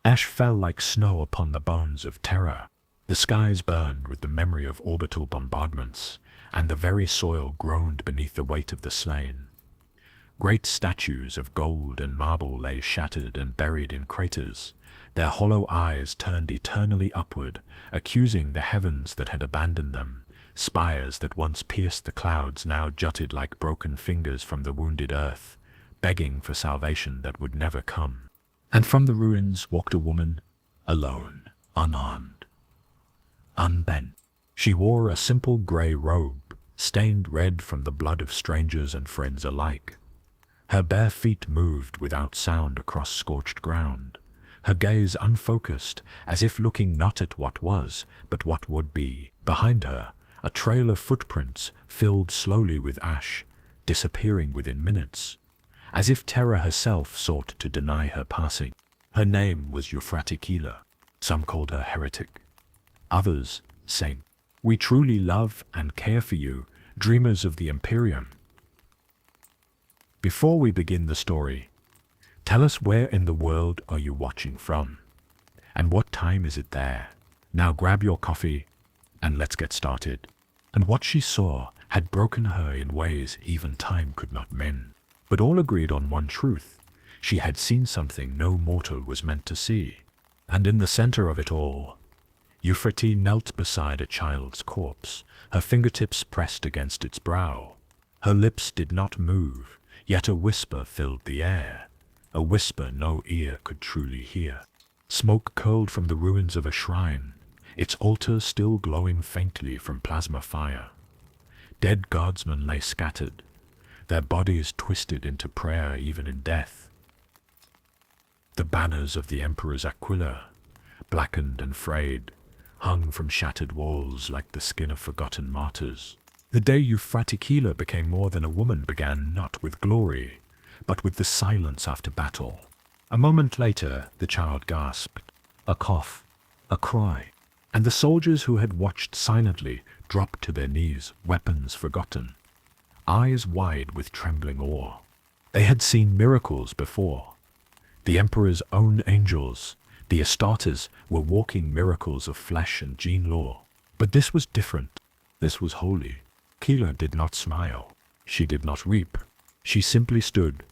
Ash fell like snow upon the bones of terror. The skies burned with the memory of orbital bombardments, and the very soil groaned beneath the weight of the slain. Great statues of gold and marble lay shattered and buried in craters, their hollow eyes turned eternally upward, accusing the heavens that had abandoned them. Spires that once pierced the clouds now jutted like broken fingers from the wounded earth, begging for salvation that would never come. And from the ruins walked a woman, alone, unarmed, unbent. She wore a simple grey robe, stained red from the blood of strangers and friends alike. Her bare feet moved without sound across scorched ground, her gaze unfocused, as if looking not at what was, but what would be. Behind her, a trail of footprints filled slowly with ash, disappearing within minutes, as if terror herself sought to deny her passing. Her name was Euphrati Keeler. Some called her heretic, others saint. We truly love and care for you, dreamers of the Imperium. Before we begin the story, tell us where in the world are you watching from? And what time is it there? Now grab your coffee and let's get started. And what she saw had broken her in ways even time could not mend. But all agreed on one truth. She had seen something no mortal was meant to see. And in the center of it all, Euphrati knelt beside a child's corpse, her fingertips pressed against its brow. Her lips did not move, yet a whisper filled the air, a whisper no ear could truly hear. Smoke curled from the ruins of a shrine, its altar still glowing faintly from plasma fire. Dead guardsmen lay scattered, their bodies twisted into prayer even in death. The banners of the Emperor's Aquila, blackened and frayed, hung from shattered walls like the skin of forgotten martyrs. The day Euphrati Keeler became more than a woman began not with glory, but with the silence after battle. A moment later, the child gasped, a cough, a cry, and the soldiers who had watched silently dropped to their knees, weapons forgotten, eyes wide with trembling awe. They had seen miracles before. The Emperor's own angels, the Astartes, were walking miracles of flesh and gene law. But this was different. This was holy. Keeler did not smile. She did not weep. She simply stood,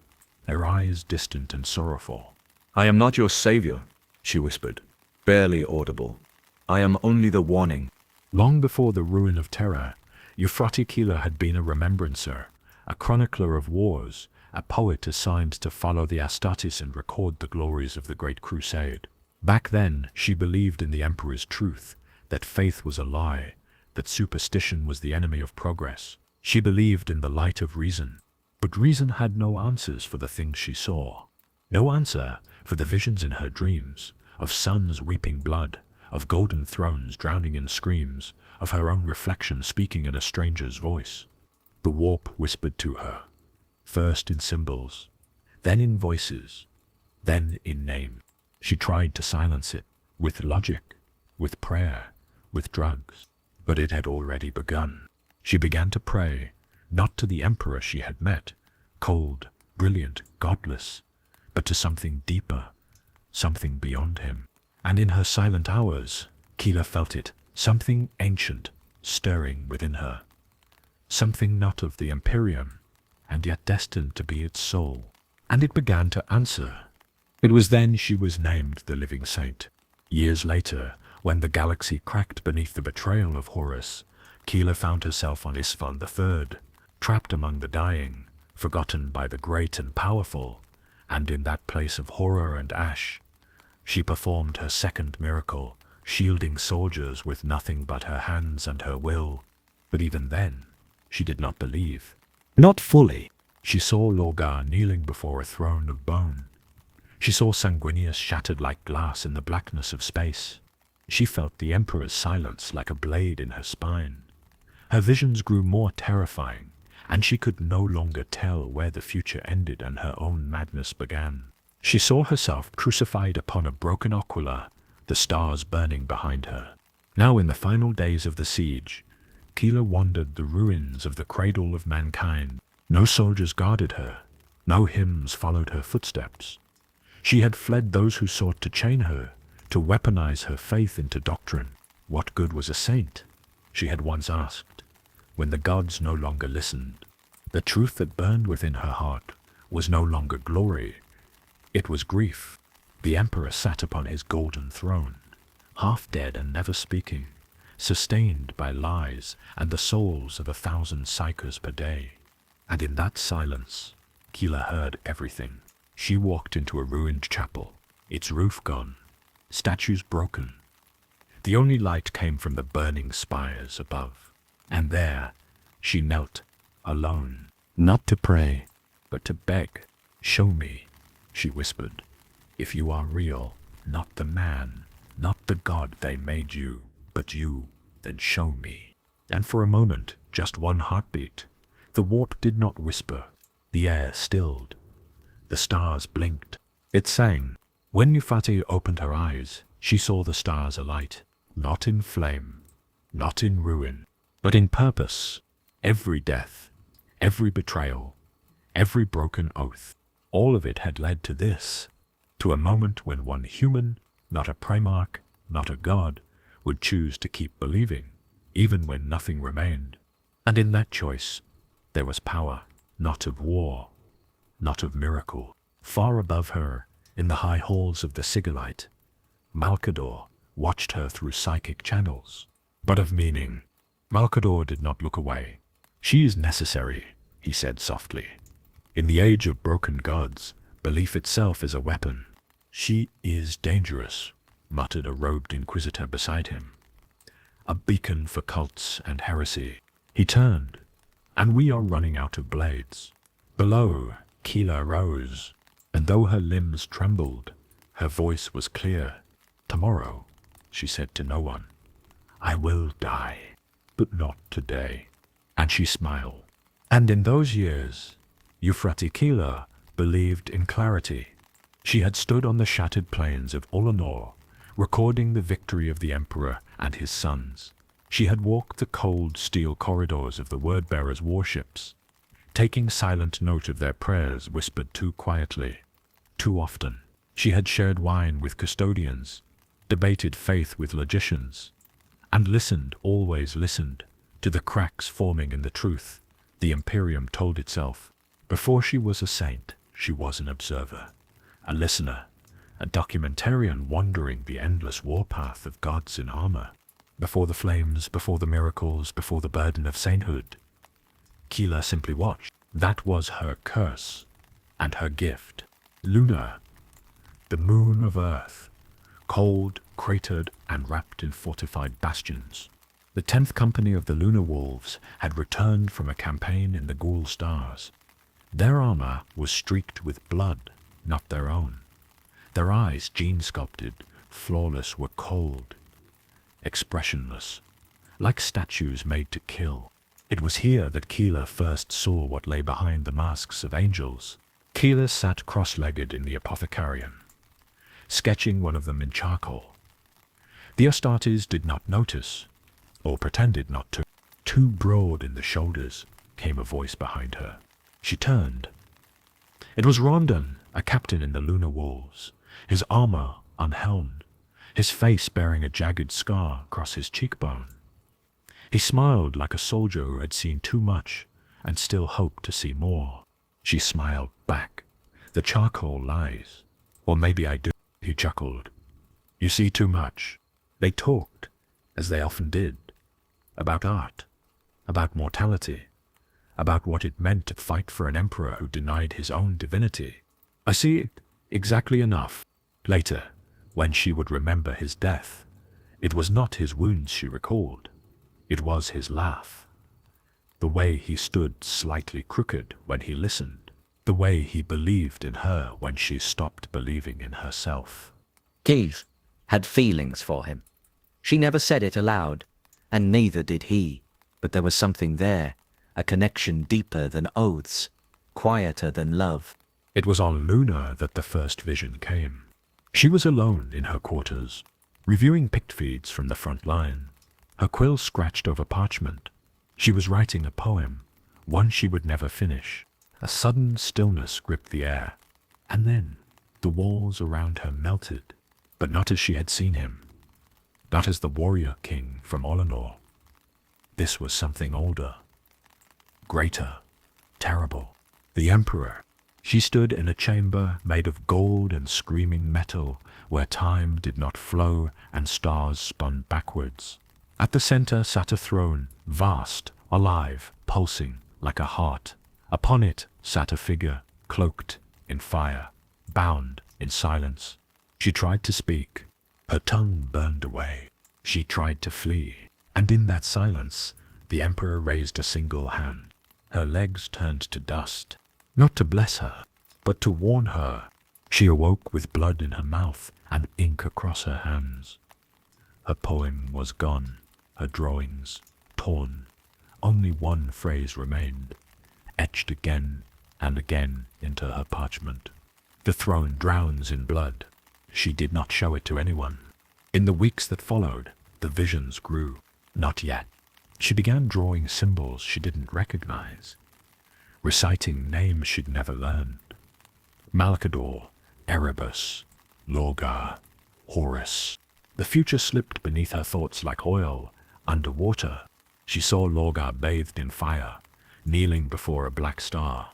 her eyes distant and sorrowful. "I am not your savior," she whispered, barely audible. "I am only the warning." Long before the ruin of terror, Euphrati Keeler had been a remembrancer, a chronicler of wars, a poet assigned to follow the Astartes and record the glories of the Great Crusade. Back then, she believed in the Emperor's truth, that faith was a lie, that superstition was the enemy of progress. She believed in the light of reason, but reason had no answers for the things she saw. No answer for the visions in her dreams, of sons weeping blood, of golden thrones drowning in screams, of her own reflection speaking in a stranger's voice. The warp whispered to her, first in symbols, then in voices, then in name. She tried to silence it, with logic, with prayer, with drugs, but it had already begun. She began to pray, not to the Emperor she had met, cold, brilliant, godless, but to something deeper, something beyond him. And in her silent hours, Keeler felt it, something ancient, stirring within her. Something not of the Imperium, and yet destined to be its soul. And it began to answer. It was then she was named the living saint. Years later, when the galaxy cracked beneath the betrayal of Horus, Keeler found herself on Isfahan III, trapped among the dying, forgotten by the great and powerful, and in that place of horror and ash, she performed her second miracle, shielding soldiers with nothing but her hands and her will. But even then, she did not believe. Not fully. She saw Lorgar kneeling before a throne of bone. She saw Sanguinius shattered like glass in the blackness of space. She felt the Emperor's silence like a blade in her spine. Her visions grew more terrifying, and she could no longer tell where the future ended and her own madness began. She saw herself crucified upon a broken Aquila, the stars burning behind her. Now in the final days of the siege, Keeler wandered the ruins of the cradle of mankind. No soldiers guarded her. No hymns followed her footsteps. She had fled those who sought to chain her, to weaponize her faith into doctrine. What good was a saint? She had once asked, when the gods no longer listened. The truth that burned within her heart was no longer glory. It was grief. The emperor sat upon his golden throne, half dead and never speaking, sustained by lies and the souls of 1,000 psychers per day. And in that silence, Keeler heard everything. She walked into a ruined chapel, its roof gone, statues broken. The only light came from the burning spires above. And there, she knelt, alone, not to pray, but to beg. "Show me," she whispered, "if you are real, not the man, not the god they made you, but you, then show me." And for a moment, just one heartbeat, the warp did not whisper. The air stilled. The stars blinked. It sang. When Euphrati opened her eyes, she saw the stars alight, not in flame, not in ruin, but in purpose. Every death, every betrayal, every broken oath, all of it had led to this, to a moment when one human, not a primarch, not a god, would choose to keep believing, even when nothing remained. And in that choice, there was power, not of war, not of miracle. Far above her, in the high halls of the Sigillite, Malkador watched her through psychic channels, but of meaning. Malkador did not look away. "She is necessary," he said softly. "In the age of broken gods, belief itself is a weapon." "She is dangerous," muttered a robed inquisitor beside him. "A beacon for cults and heresy." He turned, "And we are running out of blades." Below, Keeler rose, and though her limbs trembled, her voice was clear. "Tomorrow," she said to no one, "I will die, but not today." And she smiled. And in those years, Euphrati Keeler believed in clarity. She had stood on the shattered plains of Olanor, recording the victory of the emperor and his sons. She had walked the cold steel corridors of the word-bearers' warships, taking silent note of their prayers whispered too quietly. Too often, she had shared wine with custodians, debated faith with logicians, and listened, always listened, to the cracks forming in the truth the Imperium told itself. Before she was a saint, she was an observer, a listener, a documentarian wandering the endless warpath of gods in armor. Before the flames, before the miracles, before the burden of sainthood, Keeler simply watched. That was her curse, and her gift. Luna, the moon of Earth, cold, cratered, and wrapped in fortified bastions. The 10th Company of the Lunar Wolves had returned from a campaign in the Ghoul Stars. Their armor was streaked with blood, not their own. Their eyes, gene-sculpted, flawless, were cold, expressionless, like statues made to kill. It was here that Keeler first saw what lay behind the masks of angels. Keeler sat cross-legged in the apothecarium, sketching one of them in charcoal. The Astartes did not notice, or pretended not to. "Too broad in the shoulders," came a voice behind her. She turned. It was Rondon, a captain in the Lunar Wolves, his armor unhelmed, his face bearing a jagged scar across his cheekbone. He smiled like a soldier who had seen too much and still hoped to see more. She smiled back. "The charcoal lies. Or maybe I do," he chuckled. "You see too much." They talked, as they often did, about art, about mortality, about what it meant to fight for an emperor who denied his own divinity. "I see it exactly enough." Later, when she would remember his death, it was not his wounds she recalled. It was his laugh. The way he stood slightly crooked when he listened. The way he believed in her when she stopped believing in herself. Keith had feelings for him. She never said it aloud, and neither did he. But there was something there, a connection deeper than oaths, quieter than love. It was on Luna that the first vision came. She was alone in her quarters, reviewing pict feeds from the front line, her quill scratched over parchment. She was writing a poem, one she would never finish. A sudden stillness gripped the air, and then The walls around her melted, but not as she had seen him. Not as the warrior king from Olenor. This was something older, greater, terrible. The emperor. She stood in a chamber made of gold and screaming metal, where time did not flow and stars spun backwards. At the center sat a throne, vast, alive, pulsing like a heart. Upon it sat a figure, cloaked in fire, bound in silence. She tried to speak. Her tongue burned away. She tried to flee. And in that silence, the emperor raised a single hand. Her legs turned to dust, not to bless her, but to warn her. She awoke with blood in her mouth and ink across her hands. Her poem was gone, her drawings torn. Only one phrase remained, etched again and again into her parchment. The throne drowns in blood. She did not show it to anyone. In the weeks that followed, the visions grew. Not yet. She began drawing symbols she didn't recognize, reciting names she'd never learned. Malcador, Erebus, Lorgar, Horus. The future slipped beneath her thoughts like oil, underwater. She saw Lorgar bathed in fire, kneeling before a black star.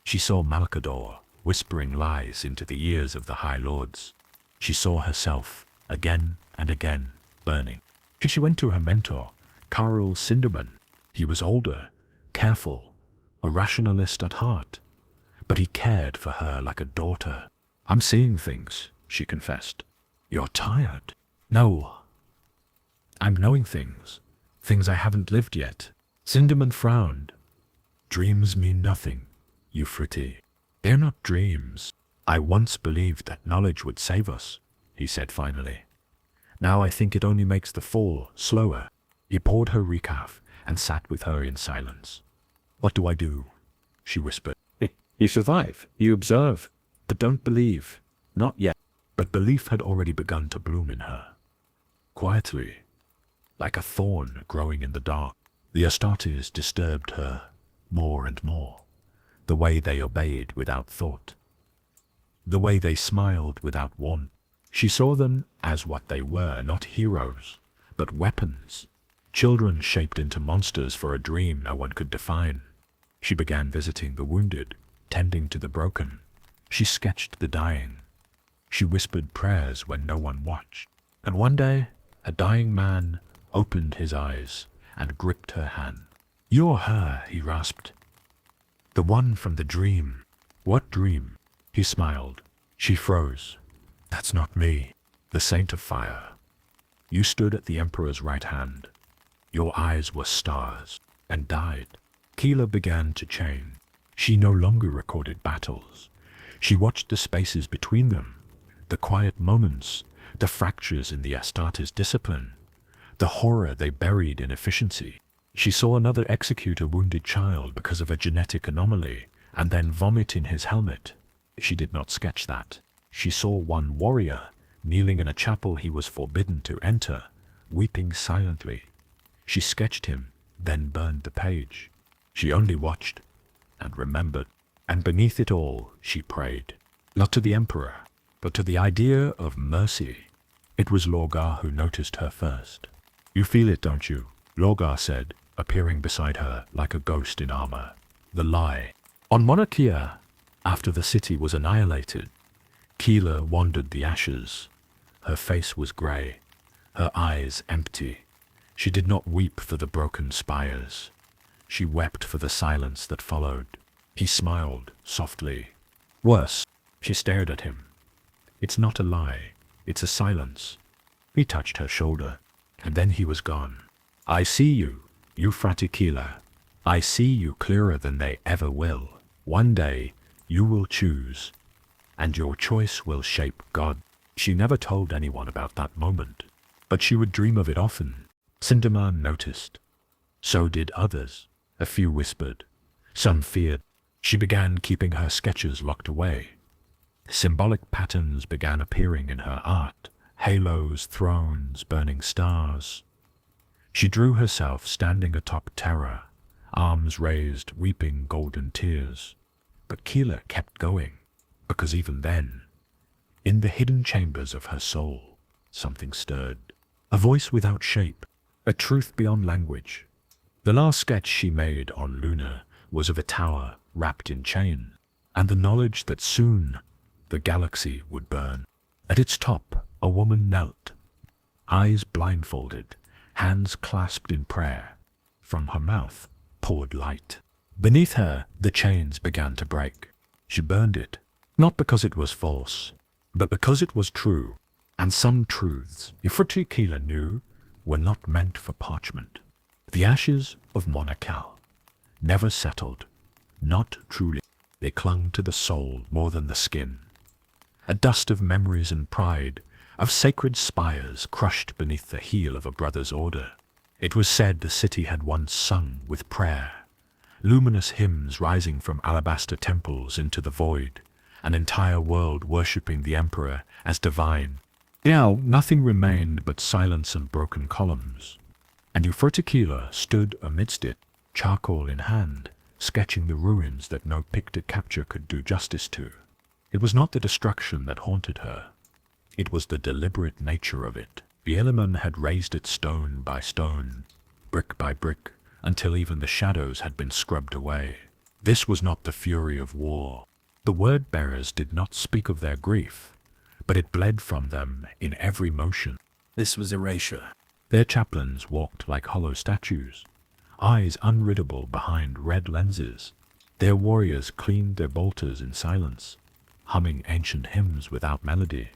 She saw Malcador whispering lies into the ears of the High Lords. She saw herself, again and again, burning. She went to her mentor, Karl Sinderman. He was older, careful, a rationalist at heart, but he cared for her like a daughter. "I'm seeing things," she confessed. "You're tired." "No. I'm knowing things I haven't lived yet." Sinderman frowned. "Dreams mean nothing, Euphrati. They're not dreams. I once believed that knowledge would save us," he said finally. "Now I think it only makes the fall slower." He poured her recaf and sat with her in silence. "What do I do?" she whispered. You survive. You observe. "But don't believe." Not yet. But belief had already begun to bloom in her. Quietly, like a thorn growing in the dark, the Astartes disturbed her more and more. The way they obeyed without thought. The way they smiled without want. She saw them as what they were, not heroes, but weapons. Children shaped into monsters for a dream no one could define. She began visiting the wounded, tending to the broken. She sketched the dying. She whispered prayers when no one watched. And one day, a dying man opened his eyes and gripped her hand. "You're her," he rasped. "The one from the dream." "What dream?" He smiled. She froze. "That's not me, the saint of fire. You stood at the emperor's right hand. Your eyes were stars, and died." Keeler began to change. She no longer recorded battles. She watched the spaces between them, the quiet moments, the fractures in the Astartes' discipline, the horror they buried in efficiency. She saw another execute a wounded child because of a genetic anomaly, and then vomit in his helmet. She did not sketch that. She saw one warrior kneeling in a chapel he was forbidden to enter, weeping silently. She sketched him, then burned the page. She only watched and remembered, and beneath it all she prayed, not to the emperor, but to the idea of mercy. It was Lorgar who noticed her first. "You feel it, don't you?" Lorgar said, appearing beside her like a ghost in armor. "The lie." On Monarchia, after the city was annihilated, Keeler wandered the ashes. Her face was grey, her eyes empty. She did not weep for the broken spires. She wept for the silence that followed. He smiled softly. "Worse." She stared at him. "It's not a lie. It's a silence." He touched her shoulder, and then he was gone. "I see you, Euphrati Keeler. I see you clearer than they ever will. One day, you will choose, and your choice will shape God." She never told anyone about that moment, but she would dream of it often. Sinderman noticed. So did others. A few whispered. Some feared. She began keeping her sketches locked away. Symbolic patterns began appearing in her art. Halos, thrones, burning stars. She drew herself standing atop Terra, arms raised, weeping golden tears. But Keeler kept going. because even then, in the hidden chambers of her soul, something stirred. A voice without shape, a truth beyond language. The last sketch she made on Luna was of a tower wrapped in chain, and the knowledge that soon the galaxy would burn. At its top, a woman knelt, eyes blindfolded, hands clasped in prayer. From her mouth poured light. Beneath her, the chains began to break. She burned it, not because it was false, but because it was true. And some truths Euphrati Keeler knew were not meant for parchment. The ashes of Monarchal never settled, not truly. They clung to the soul more than the skin. A dust of memories and pride, of sacred spires crushed beneath the heel of a brother's order. It was said the city had once sung with prayer, luminous hymns rising from alabaster temples into the void, an entire world worshipping the emperor as divine. Now nothing remained but silence and broken columns, and Euphrati Keeler stood amidst it, charcoal in hand, sketching the ruins that no picture capture could do justice to. It was not the destruction that haunted her. It was the deliberate nature of it. The element had raised it stone by stone, brick by brick, until even the shadows had been scrubbed away. This was not the fury of war. The word-bearers did not speak of their grief, but it bled from them in every motion. This was erasure. Their chaplains walked like hollow statues, eyes unreadable behind red lenses. Their warriors cleaned their bolters in silence, humming ancient hymns without melody.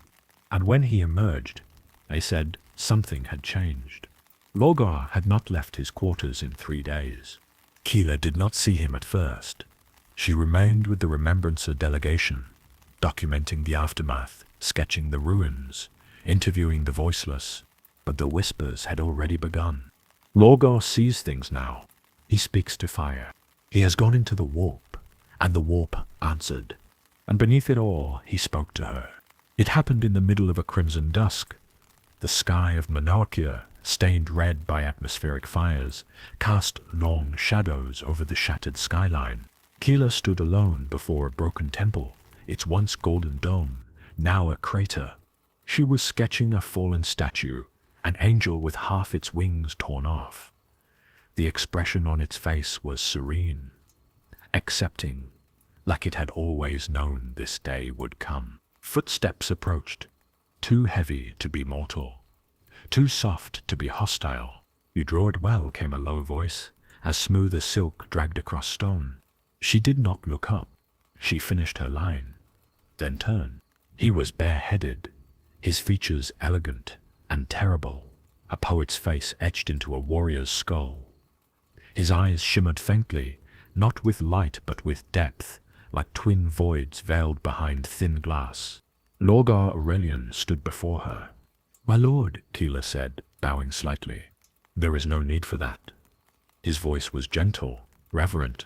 And when he emerged, they said something had changed. Lorgar had not left his quarters in 3 days. Keeler did not see him at first. She remained with the Remembrancer delegation, documenting the aftermath, sketching the ruins, interviewing the voiceless, but the whispers had already begun. Lorgar sees things now. He speaks to fire. He has gone into the warp, and the warp answered. And beneath it all, he spoke to her. It happened in the middle of a crimson dusk. The sky of Monarchia, stained red by atmospheric fires, cast long shadows over the shattered skyline. Keeler stood alone before a broken temple, its once golden dome, now a crater. She was sketching a fallen statue, an angel with half its wings torn off. The expression on its face was serene, accepting, like it had always known this day would come. Footsteps approached, too heavy to be mortal, too soft to be hostile. "You draw it well," came a low voice, as smooth as silk dragged across stone. She did not look up. She finished her line, then turned. He was bareheaded, his features elegant and terrible, a poet's face etched into a warrior's skull. His eyes shimmered faintly, not with light but with depth, like twin voids veiled behind thin glass. Lorgar Aurelian stood before her. "My lord," Keeler said, bowing slightly. "There is no need for that." His voice was gentle, reverent.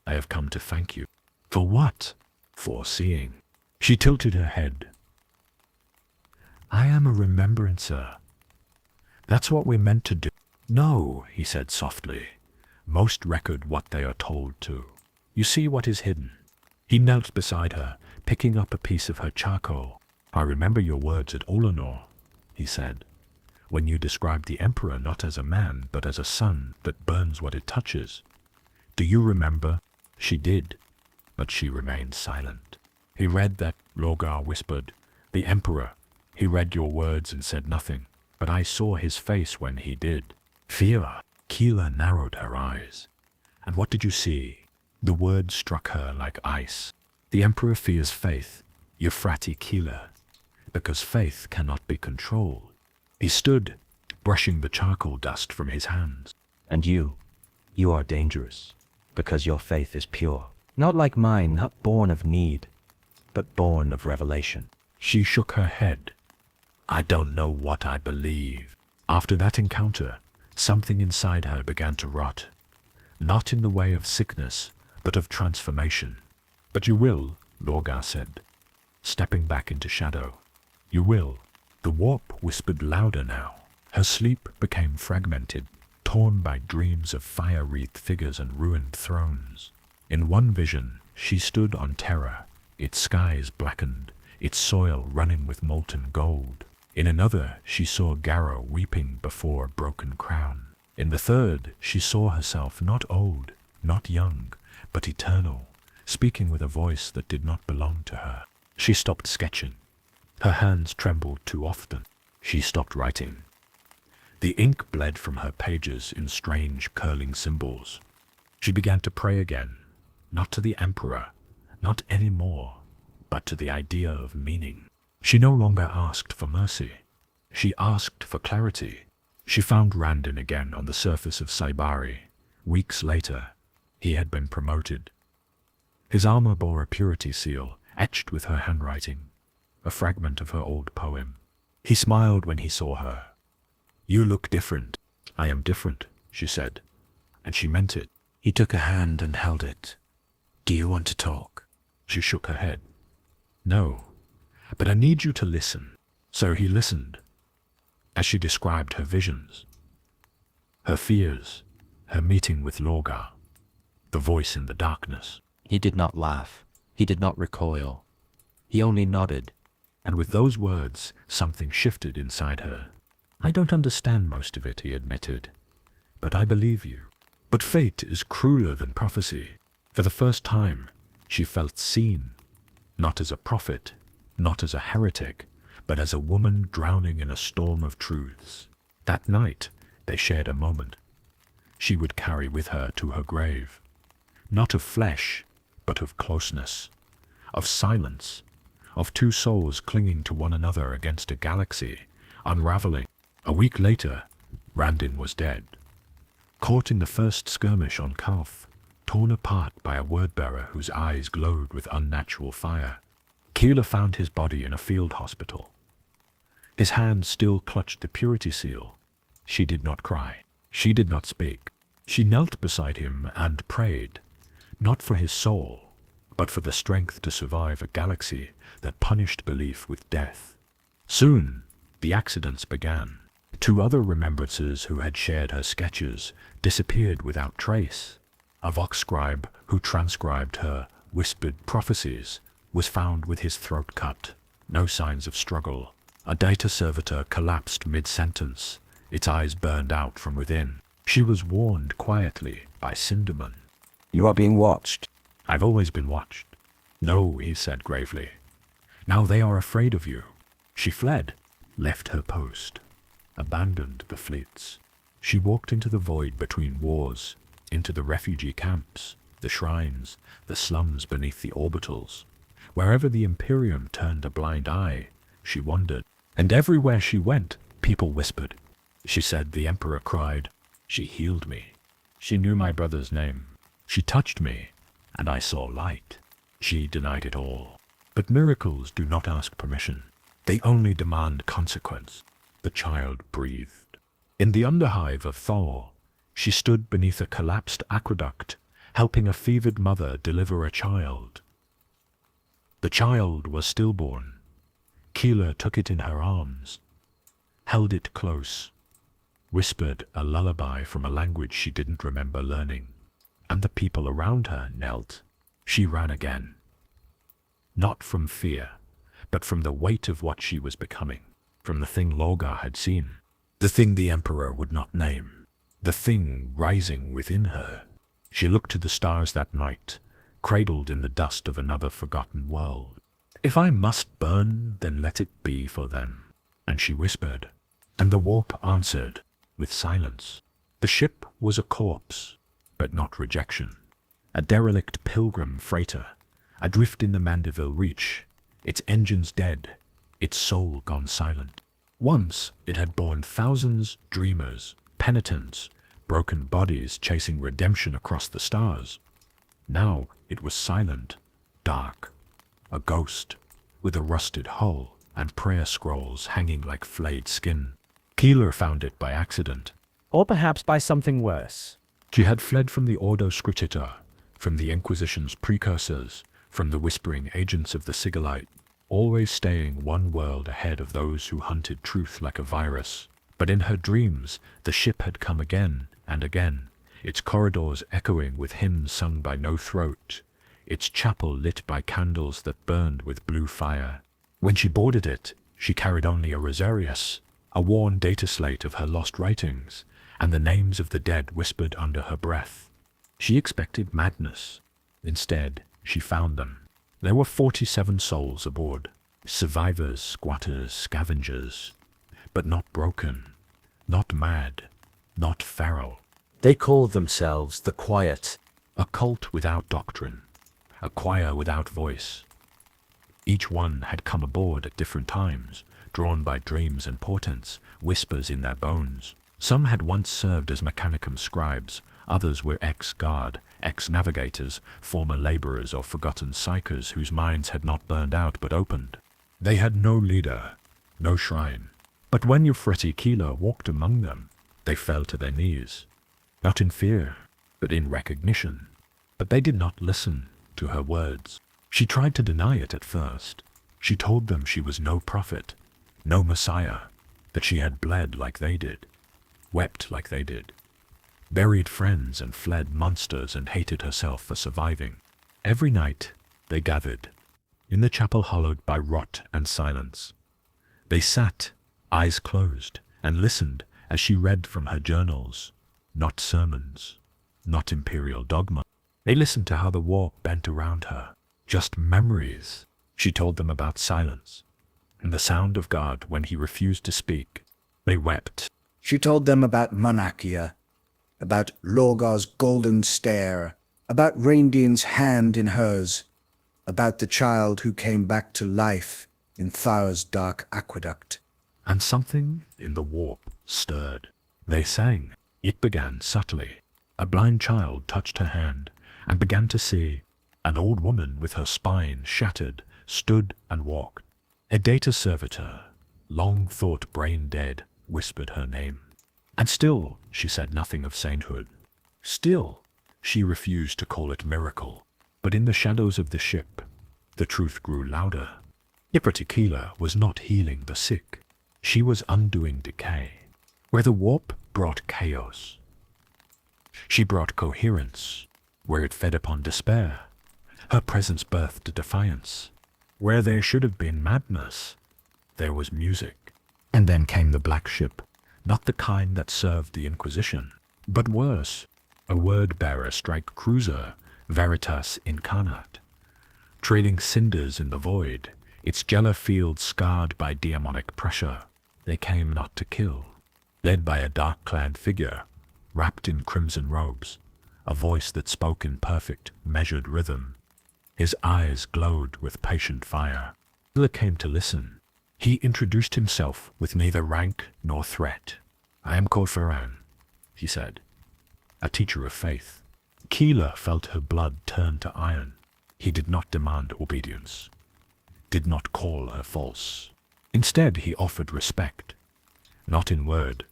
"I have come to thank you." "For what?" "For seeing." She tilted her head. "I am a remembrancer. That's what we're meant to do." "No," he said softly. "Most record what they are told to. You see what is hidden." He knelt beside her, picking up a piece of her charcoal. "I remember your words at Olanor," he said, "when you described the Emperor not as a man, but as a sun that burns what it touches. Do you remember?" She did, but she remained silent. "He read that," Lorgar whispered. "The Emperor. He read your words and said nothing, but I saw his face when he did." "Fear." Keeler narrowed her eyes. "And what did you see?" The word struck her like ice. "The Emperor fears faith, Euphrati Keeler, because faith cannot be controlled." He stood, brushing the charcoal dust from his hands. "And you are dangerous, because your faith is pure. Not like mine, not born of need, but born of revelation." She shook her head. "I don't know what I believe." After that encounter, something inside her began to rot, not in the way of sickness, but of transformation. "But you will," Lorgar said, stepping back into shadow. "You will." The warp whispered louder now. Her sleep became fragmented, torn by dreams of fire-wreathed figures and ruined thrones. In one vision, she stood on Terra, its skies blackened, its soil running with molten gold. In another, she saw Garrow weeping before a broken crown. In the third, she saw herself not old, not young, but eternal, speaking with a voice that did not belong to her. She stopped sketching. Her hands trembled too often. She stopped writing. The ink bled from her pages in strange, curling symbols. She began to pray again, not to the Emperor, not any more, but to the idea of meaning. She no longer asked for mercy. She asked for clarity. She found Randin again on the surface of Saibari. Weeks later, he had been promoted. His armor bore a purity seal, etched with her handwriting, a fragment of her old poem. He smiled when he saw her. "You look different." "I am different," she said, and she meant it. He took her hand and held it. "Do you want to talk?" She shook her head. "No, but I need you to listen." So he listened, as she described her visions, her fears, her meeting with Lorgar, the voice in the darkness. He did not laugh. He did not recoil. He only nodded. And with those words, something shifted inside her. "I don't understand most of it," he admitted, "but I believe you." But fate is crueler than prophecy. For the first time, she felt seen, not as a prophet, not as a heretic, but as a woman drowning in a storm of truths. That night, they shared a moment she would carry with her to her grave, not of flesh, but of closeness, of silence, of two souls clinging to one another against a galaxy, unraveling. A week later, Randin was dead, caught in the first skirmish on Kalf, torn apart by a word-bearer whose eyes glowed with unnatural fire. Keeler found his body in a field hospital. His hand still clutched the purity seal. She did not cry. She did not speak. She knelt beside him and prayed, not for his soul, but for the strength to survive a galaxy that punished belief with death. Soon, the accidents began. 2 other remembrances who had shared her sketches disappeared without trace. A Vox scribe who transcribed her whispered prophecies was found with his throat cut, no signs of struggle. A data servitor collapsed mid-sentence, its eyes burned out from within. She was warned quietly by Cinderman. "You are being watched." "I've always been watched." "No," he said gravely. "Now they are afraid of you." She fled, left her post, abandoned the fleets. She walked into the void between wars, into the refugee camps, the shrines, the slums beneath the orbitals. Wherever the Imperium turned a blind eye, she wandered. And everywhere she went, people whispered. She said the Emperor cried. She healed me. She knew my brother's name. She touched me, and I saw light. She denied it all. But miracles do not ask permission. They only demand consequence. The child breathed. In the underhive of Thor, she stood beneath a collapsed aqueduct, helping a fevered mother deliver a child. The child was stillborn. Keeler took it in her arms, held it close, whispered a lullaby from a language she didn't remember learning, and the people around her knelt. She ran again. Not from fear, but from the weight of what she was becoming, from the thing Lorgar had seen, the thing the Emperor would not name, the thing rising within her. She looked to the stars that night, cradled in the dust of another forgotten world. "If I must burn, then let it be for them." And she whispered, and the warp answered with silence. The ship was a corpse, but not rejection. A derelict pilgrim freighter, adrift in the Mandeville Reach, its engines dead, its soul gone silent. Once it had borne thousands, dreamers, penitents, broken bodies chasing redemption across the stars. Now it was silent, dark, a ghost, with a rusted hull and prayer scrolls hanging like flayed skin. Keeler found it by accident. Or perhaps by something worse. She had fled from the Ordo Scriptura, from the Inquisition's precursors, from the whispering agents of the Sigillite, always staying one world ahead of those who hunted truth like a virus. But in her dreams, the ship had come again and again, its corridors echoing with hymns sung by no throat. its chapel lit by candles that burned with blue fire. When she boarded it, she carried only a rosarius, a worn data slate of her lost writings, and the names of the dead whispered under her breath. She expected madness. Instead, she found them. There were 47 souls aboard, survivors, squatters, scavengers, but not broken, not mad, not feral. They called themselves the Quiet. A cult without doctrine, a choir without voice. Each one had come aboard at different times, drawn by dreams and portents, whispers in their bones. Some had once served as mechanicum scribes, others were ex-guard, ex-navigators, former laborers or forgotten psychers whose minds had not burned out but opened. They had no leader, no shrine. But when Euphrati Keeler walked among them, they fell to their knees, not in fear, but in recognition. But they did not listen to her words. She tried to deny it at first. She told them she was no prophet, no messiah, that she had bled like they did, wept like they did, buried friends and fled monsters and hated herself for surviving. Every night they gathered, in the chapel hollowed by rot and silence. They sat, eyes closed, and listened as she read from her journals, not sermons, not imperial dogma. They listened to how the war bent around her, just memories. She told them about silence, and the sound of God when he refused to speak. They wept. She told them about Monarchia, about Lorgar's golden stare, about Reindian's hand in hers, about the child who came back to life in Thar's dark aqueduct. And something in the warp stirred. They sang. It began subtly. A blind child touched her hand and began to see. An old woman with her spine shattered stood and walked. A data servitor, long thought brain dead, whispered her name. And still she said nothing of sainthood. Still she refused to call it miracle. But in the shadows of the ship, the truth grew louder. Euphrati Keeler was not healing the sick. She was undoing decay. Where the warp brought chaos, she brought coherence. Where it fed upon despair, her presence birthed defiance. Where there should have been madness, there was music. And then came the black ship, not the kind that served the Inquisition, but worse, a word-bearer strike cruiser, Veritas Incarnate, trailing cinders in the void, its jello field scarred by demonic pressure. They came not to kill, led by a dark-clad figure, wrapped in crimson robes, a voice that spoke in perfect, measured rhythm. His eyes glowed with patient fire. Keeler came to listen. He introduced himself with neither rank nor threat. "I am called Ferran," he said, "a teacher of faith." Keeler felt her blood turn to iron. He did not demand obedience, did not call her false. Instead, he offered respect, not in word,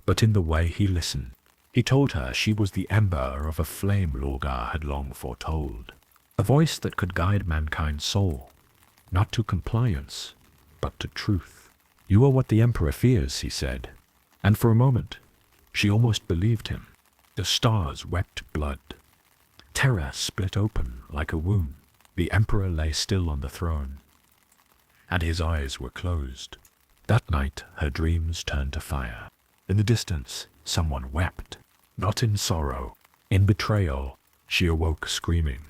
but in the way he listened. He told her she was the ember of a flame Lorgar had long foretold, a voice that could guide mankind's soul, not to compliance, but to truth. "You are what the Emperor fears," he said, and for a moment she almost believed him. The stars wept blood. Terra split open like a womb. The Emperor lay still on the throne, and his eyes were closed. That night her dreams turned to fire. In the distance, someone wept, not in sorrow, in betrayal. She awoke screaming,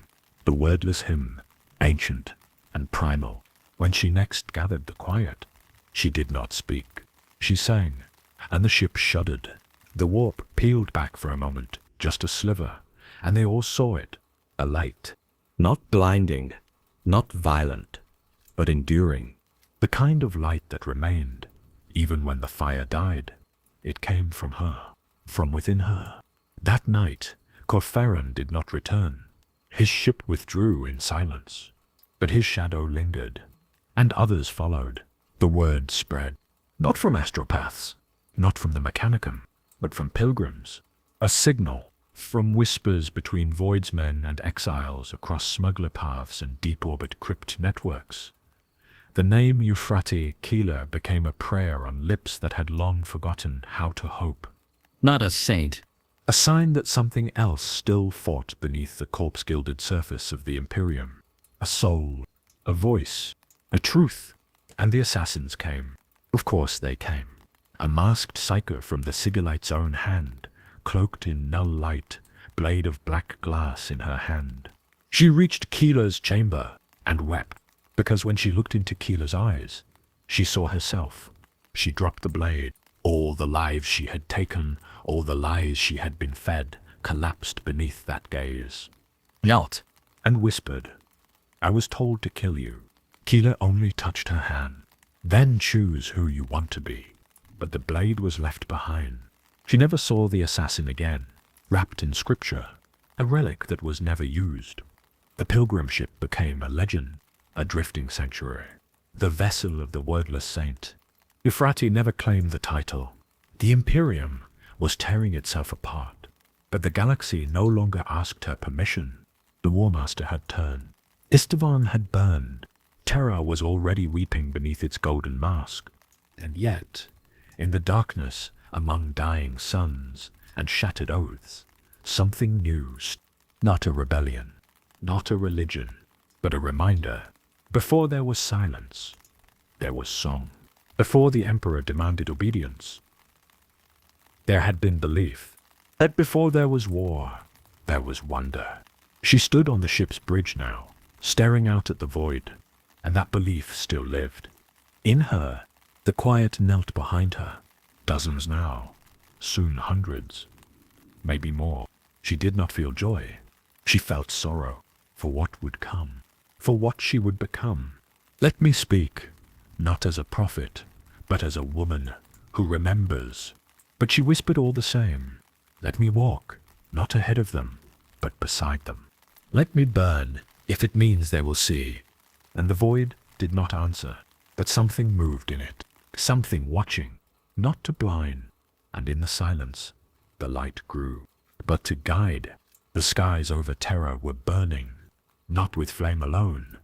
the wordless hymn, ancient and primal. When she next gathered the quiet, she did not speak. She sang, and the ship shuddered. The warp peeled back for a moment, just a sliver, and they all saw it, a light. Not blinding, not violent, but enduring. The kind of light that remained, even when the fire died. It came from her, from within her. That night, Corferan did not return. His ship withdrew in silence, but his shadow lingered, and others followed. The word spread, not from astropaths, not from the Mechanicum, but from pilgrims. A signal from whispers between voidsmen and exiles across smuggler paths and deep-orbit crypt networks. The name Euphrati Keeler became a prayer on lips that had long forgotten how to hope. Not a saint. A a sign that something else still fought beneath the corpse-gilded surface of the Imperium. A soul, a voice, a truth. And the assassins came. Of course they came. A masked psyker from the Sigillite's own hand, cloaked in null light, blade of black glass in her hand. She reached Keeler's chamber and wept, because when she looked into Keeler's eyes, she saw herself. She dropped the blade. All the lives she had taken, all the lies she had been fed, collapsed beneath that gaze. Not. And whispered, "I was told to kill you." Keeler only touched her hand. "Then choose who you want to be." But the blade was left behind. She never saw the assassin again, wrapped in scripture, a relic that was never used. The pilgrim ship became a legend, a drifting sanctuary, the vessel of the wordless saint. Euphrati never claimed the title. The Imperium was tearing itself apart, but the galaxy no longer asked her permission. The War Master had turned. Istvan had burned. Terra was already weeping beneath its golden mask. And yet, in the darkness, among dying suns and shattered oaths, something new. Not a rebellion, not a religion, but a reminder. Before there was silence, there was song. Before the Emperor demanded obedience, there had been belief. That before there was war, there was wonder. She stood on the ship's bridge now, staring out at the void, and that belief still lived. In her, the quiet knelt behind her. Dozens now, soon hundreds, maybe more. She did not feel joy. She felt sorrow for what would come, for what she would become. Let me speak, not as a prophet, but as a woman who remembers. But she whispered all the same. Let me walk, not ahead of them, but beside them. Let me burn, if it means they will see. And the void did not answer, but something moved in it, something watching, not to blind. And in the silence, the light grew, but to guide. The skies over Terra were burning, not with flame alone,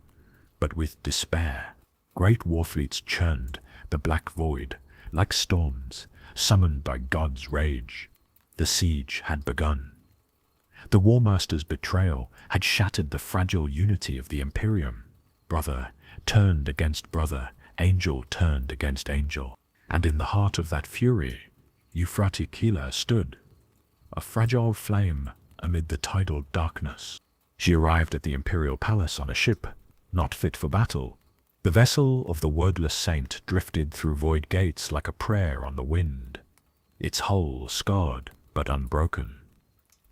but with despair. Great warfleets churned the black void like storms summoned by God's rage. The siege had begun. The War Master's betrayal had shattered the fragile unity of the Imperium. Brother turned against brother, angel turned against angel, and in the heart of that fury, Euphrati Keeler stood, a fragile flame amid the tidal darkness. She arrived at the Imperial Palace on a ship, not fit for battle. The vessel of the wordless saint drifted through void gates like a prayer on the wind, its hull scarred but unbroken.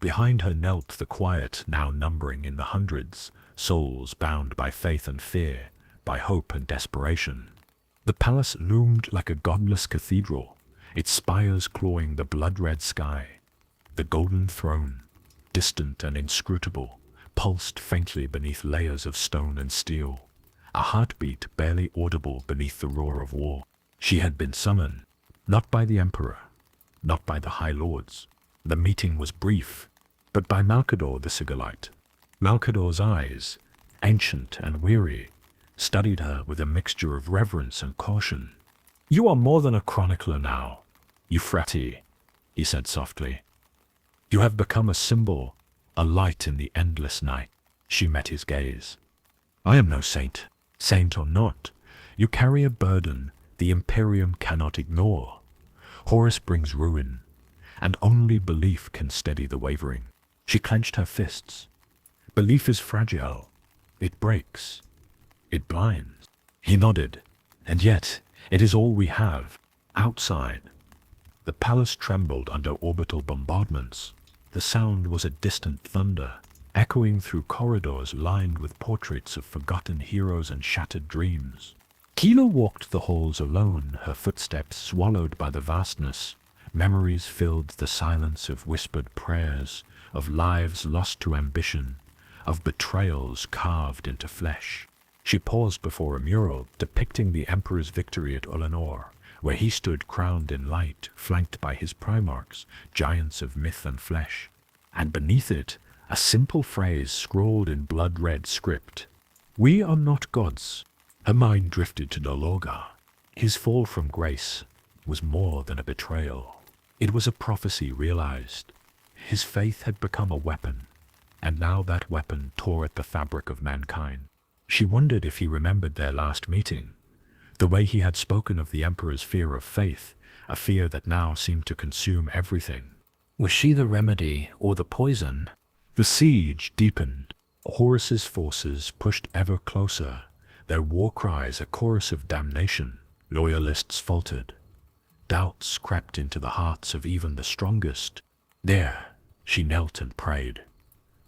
Behind her knelt the quiet, now numbering in the hundreds, souls bound by faith and fear, by hope and desperation. The palace loomed like a godless cathedral, its spires clawing the blood-red sky. The golden throne, distant and inscrutable, pulsed faintly beneath layers of stone and steel, a heartbeat barely audible beneath the roar of war. She had been summoned, not by the Emperor, not by the High Lords. The meeting was brief, but by Malcador the Sigillite. Malcador's eyes, ancient and weary, studied her with a mixture of reverence and caution. "You are more than a chronicler now, Euphrati," he said softly. "You have become a symbol, a light in the endless night." She met his gaze. "I am no saint. Saint or not, you carry a burden the Imperium cannot ignore. Horus brings ruin, and only belief can steady the wavering." She clenched her fists. "Belief is fragile. It breaks. It blinds." He nodded. "And yet, it is all we have. Outside." The palace trembled under orbital bombardments. The sound was a distant thunder, echoing through corridors lined with portraits of forgotten heroes and shattered dreams. Keeler walked the halls alone, her footsteps swallowed by the vastness. Memories filled the silence of whispered prayers, of lives lost to ambition, of betrayals carved into flesh. She paused before a mural depicting the Emperor's victory at Ulanor, where he stood crowned in light, flanked by his primarchs, giants of myth and flesh. And beneath it, a simple phrase scrawled in blood-red script. "We are not gods." Her mind drifted to Nologa. His fall from grace was more than a betrayal. It was a prophecy realized. His faith had become a weapon, and now that weapon tore at the fabric of mankind. She wondered if he remembered their last meeting, the way he had spoken of the Emperor's fear of faith, a fear that now seemed to consume everything. Was she the remedy or the poison? The siege deepened. Horus's forces pushed ever closer, their war cries a chorus of damnation. Loyalists faltered. Doubts crept into the hearts of even the strongest. There, she knelt and prayed,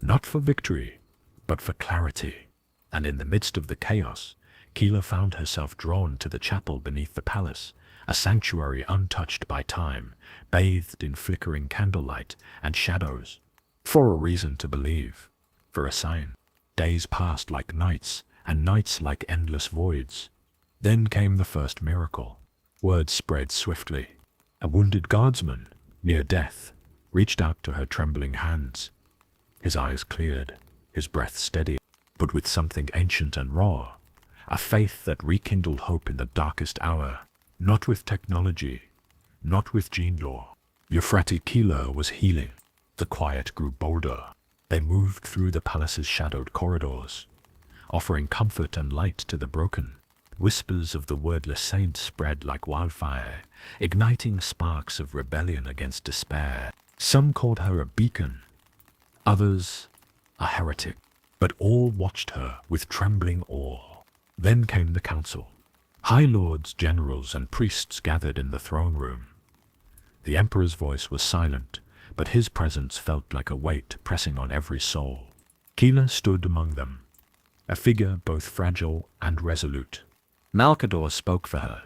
not for victory, but for clarity. And in the midst of the chaos, Keeler found herself drawn to the chapel beneath the palace, a sanctuary untouched by time, bathed in flickering candlelight and shadows. For a reason to believe, for a sign. Days passed like nights, and nights like endless voids. Then came the first miracle. Word spread swiftly. A wounded guardsman, near death, reached out to her trembling hands. His eyes cleared, his breath steady, but with something ancient and raw, a faith that rekindled hope in the darkest hour. Not with technology, not with gene lore. Euphrati Keeler was healing. The quiet grew bolder. They moved through the palace's shadowed corridors, offering comfort and light to the broken. Whispers of the wordless saint spread like wildfire, igniting sparks of rebellion against despair. Some called her a beacon, others a heretic, but all watched her with trembling awe. Then came the council. High lords, generals, and priests gathered in the throne room. The Emperor's voice was silent, but his presence felt like a weight pressing on every soul. Keeler stood among them, a figure both fragile and resolute. Malkador spoke for her.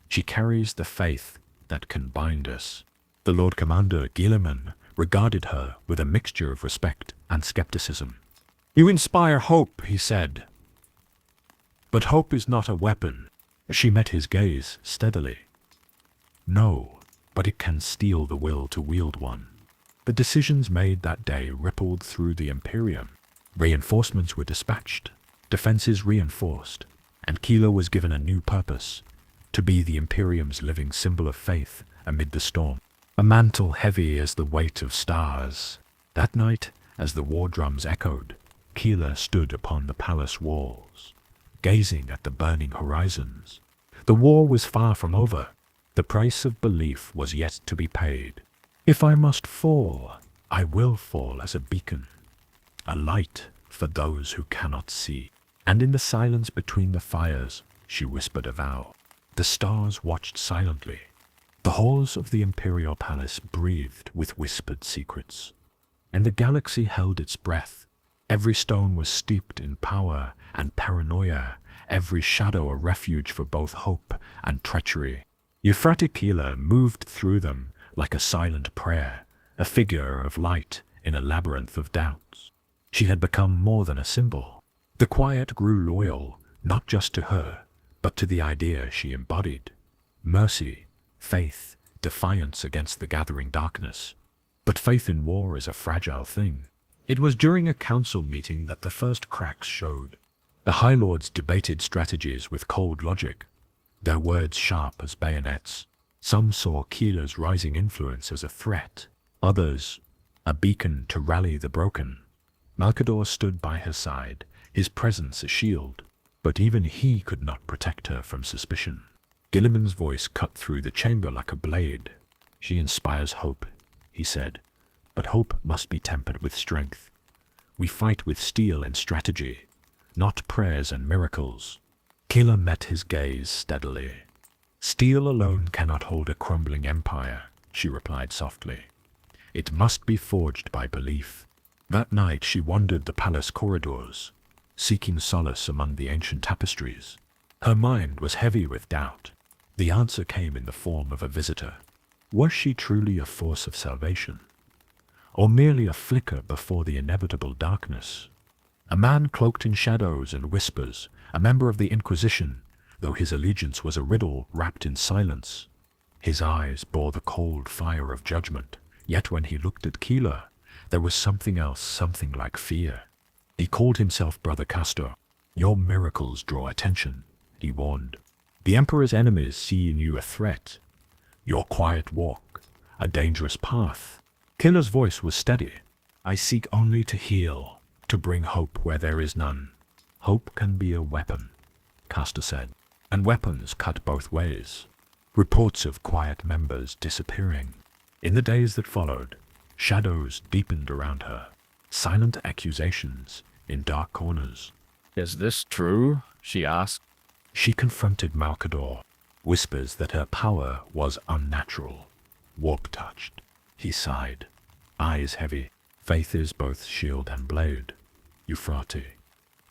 She carries the faith that can bind us. The Lord Commander Guilliman regarded her with a mixture of respect and skepticism. You inspire hope, he said. But hope is not a weapon. She met his gaze steadily. No, but it can steel the will to wield one. The decisions made that day rippled through the Imperium. Reinforcements were dispatched, defenses reinforced, and Keeler was given a new purpose, to be the Imperium's living symbol of faith amid the storm. A mantle heavy as the weight of stars. That night, as the war drums echoed, Keeler stood upon the palace walls, gazing at the burning horizons. The war was far from over. The price of belief was yet to be paid. If I must fall, I will fall as a beacon, a light for those who cannot see. And in the silence between the fires, she whispered a vow. The stars watched silently. The halls of the imperial palace breathed with whispered secrets, and the galaxy held its breath. Every stone was steeped in power and paranoia, every shadow a refuge for both hope and treachery. Euphrati Keeler moved through them like a silent prayer, a figure of light in a labyrinth of doubts. She had become more than a symbol. The quiet grew loyal, not just to her, but to the idea she embodied. Mercy, faith, defiance against the gathering darkness. But faith in war is a fragile thing. It was during a council meeting that the first cracks showed. The High Lords debated strategies with cold logic, their words sharp as bayonets. Some saw Keeler's rising influence as a threat, others a beacon to rally the broken. Malkador stood by her side, his presence a shield, but even he could not protect her from suspicion. Guilliman's voice cut through the chamber like a blade. She inspires hope, he said, but hope must be tempered with strength. We fight with steel and strategy, not prayers and miracles. Keeler met his gaze steadily. Steel alone cannot hold a crumbling empire, she replied softly. It must be forged by belief. That night she wandered the palace corridors, seeking solace among the ancient tapestries. Her mind was heavy with doubt. The answer came in the form of a visitor. Was she truly a force of salvation, or merely a flicker before the inevitable darkness? A man cloaked in shadows and whispers, a member of the Inquisition, though his allegiance was a riddle wrapped in silence. His eyes bore the cold fire of judgment, yet when he looked at Keeler, there was something else, something like fear. He called himself Brother Castor. Your miracles draw attention, he warned. The Emperor's enemies see in you a threat. Your quiet walk, a dangerous path. Keeler's voice was steady. I seek only to heal, to bring hope where there is none. Hope can be a weapon, Castor said, and weapons cut both ways. Reports of quiet members disappearing. In the days that followed, shadows deepened around her, silent accusations in dark corners. Is this true? She asked. She confronted Malkador, whispers that her power was unnatural, warp-touched. He sighed, eyes heavy. Faith is both shield and blade, Euphrati.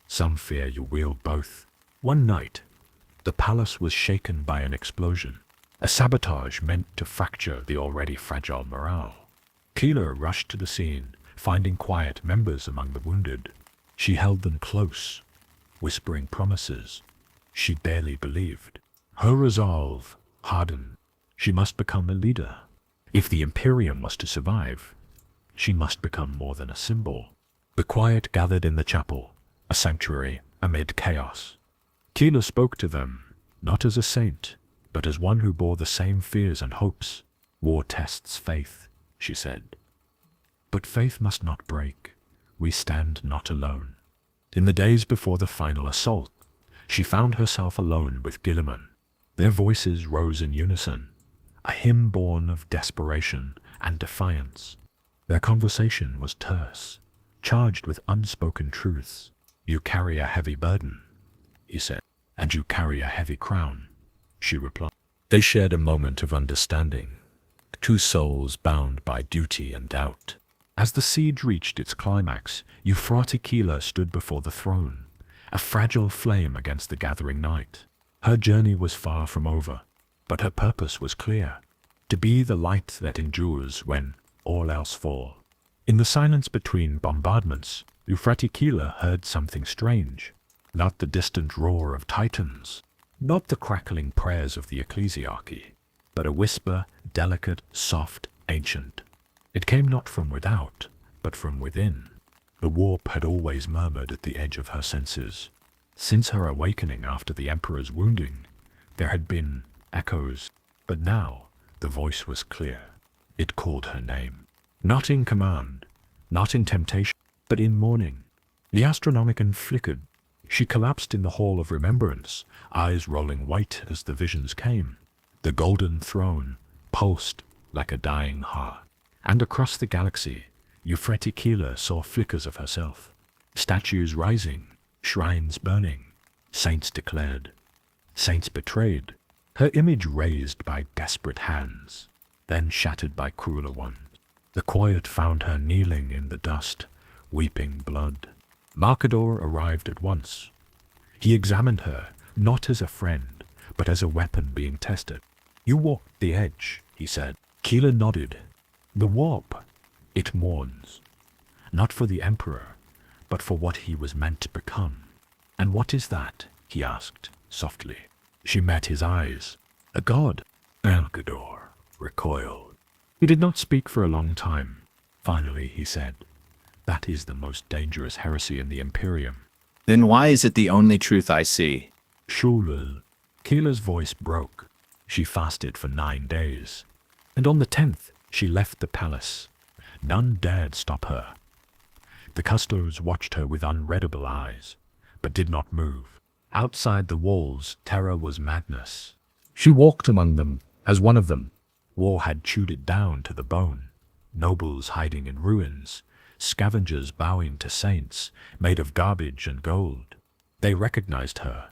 Some fear you wield both. One night, the palace was shaken by an explosion, a sabotage meant to fracture the already fragile morale. Keeler rushed to the scene, finding quiet members among the wounded. She held them close, whispering promises she barely believed. Her resolve hardened. She must become a leader. If the Imperium was to survive, she must become more than a symbol. The quiet gathered in the chapel, a sanctuary amid chaos. Keeler spoke to them, not as a saint, but as one who bore the same fears and hopes. War tests faith, she said. But faith must not break. We stand not alone. In the days before the final assault, she found herself alone with Guilliman. Their voices rose in unison, a hymn born of desperation and defiance. Their conversation was terse, charged with unspoken truths. You carry a heavy burden, he said, and you carry a heavy crown, she replied. They shared a moment of understanding, two souls bound by duty and doubt. As the siege reached its climax, Euphrati Keeler stood before the throne, a fragile flame against the gathering night. Her journey was far from over, but her purpose was clear, to be the light that endures when all else fall. In the silence between bombardments, Euphrati Keeler heard something strange, not the distant roar of titans, not the crackling prayers of the ecclesiarchy, but a whisper, delicate, soft, ancient. It came not from without, but from within. The warp had always murmured at the edge of her senses. Since her awakening after the Emperor's wounding, there had been echoes, but now the voice was clear. It called her name. Not in command, not in temptation, but in mourning. The Astronomicon flickered. She collapsed in the Hall of Remembrance, eyes rolling white as the visions came. The golden throne pulsed like a dying heart. And across the galaxy, Euphrati Keeler saw flickers of herself. Statues rising, shrines burning, saints declared, saints betrayed. Her image raised by desperate hands, then shattered by crueler ones. The quiet found her kneeling in the dust, weeping blood. Malkador arrived at once. He examined her, not as a friend, but as a weapon being tested. You walked the edge, he said. Keeler nodded. The warp, it mourns, not for the Emperor, but for what he was meant to become. And what is that? He asked, softly. She met his eyes. A god. Malkador recoiled. He did not speak for a long time. Finally, he said, that is the most dangerous heresy in the Imperium. Then why is it the only truth I see? Shulul. Keeler's voice broke. She fasted for 9 days, and on the 10th, she left the palace. None dared stop her. The custos watched her with unreadable eyes, but did not move. Outside the walls, terror was madness. She walked among them, as one of them. War had chewed it down to the bone. Nobles hiding in ruins, scavengers bowing to saints, made of garbage and gold. They recognized her,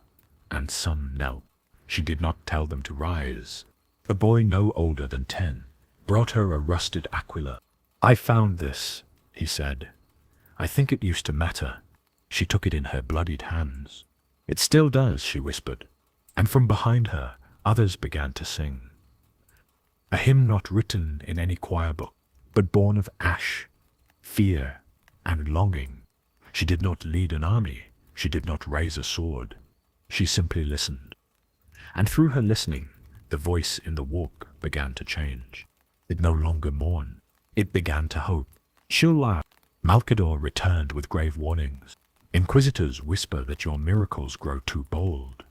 and some knelt. She did not tell them to rise. A boy no older than 10 brought her a rusted aquila. I found this, he said. I think it used to matter. She took it in her bloodied hands. It still does, she whispered. And from behind her, others began to sing. A hymn not written in any choir book, but born of ash, fear, and longing. She did not lead an army. She did not raise a sword. She simply listened. And through her listening, the voice in the walk began to change. It no longer mourned. It began to hope. She'll laugh. Malkador returned with grave warnings. Inquisitors whisper that your miracles grow too bold.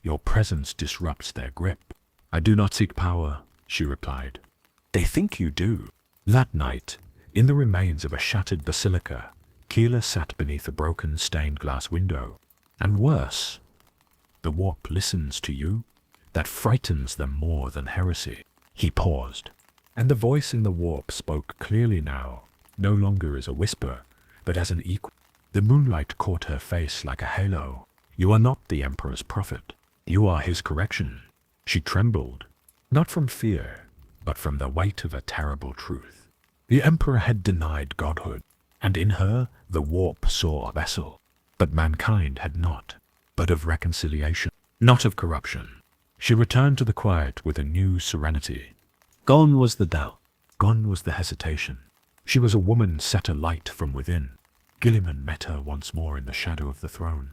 Your presence disrupts their grip. I do not seek power, she replied. They think you do. That night, in the remains of a shattered basilica, Keeler sat beneath a broken stained glass window. And worse, the warp listens to you. That frightens them more than heresy. He paused, and the voice in the warp spoke clearly now, no longer as a whisper, but as an equal. The moonlight caught her face like a halo. You are not the Emperor's prophet. You are his correction. She trembled, not from fear, but from the weight of a terrible truth. The Emperor had denied godhood, and in her the warp saw a vessel. But mankind had not, but of reconciliation, not of corruption. She returned to the quiet with a new serenity. Gone was the doubt, gone was the hesitation. She was a woman set alight from within. Gilliman met her once more in the shadow of the throne.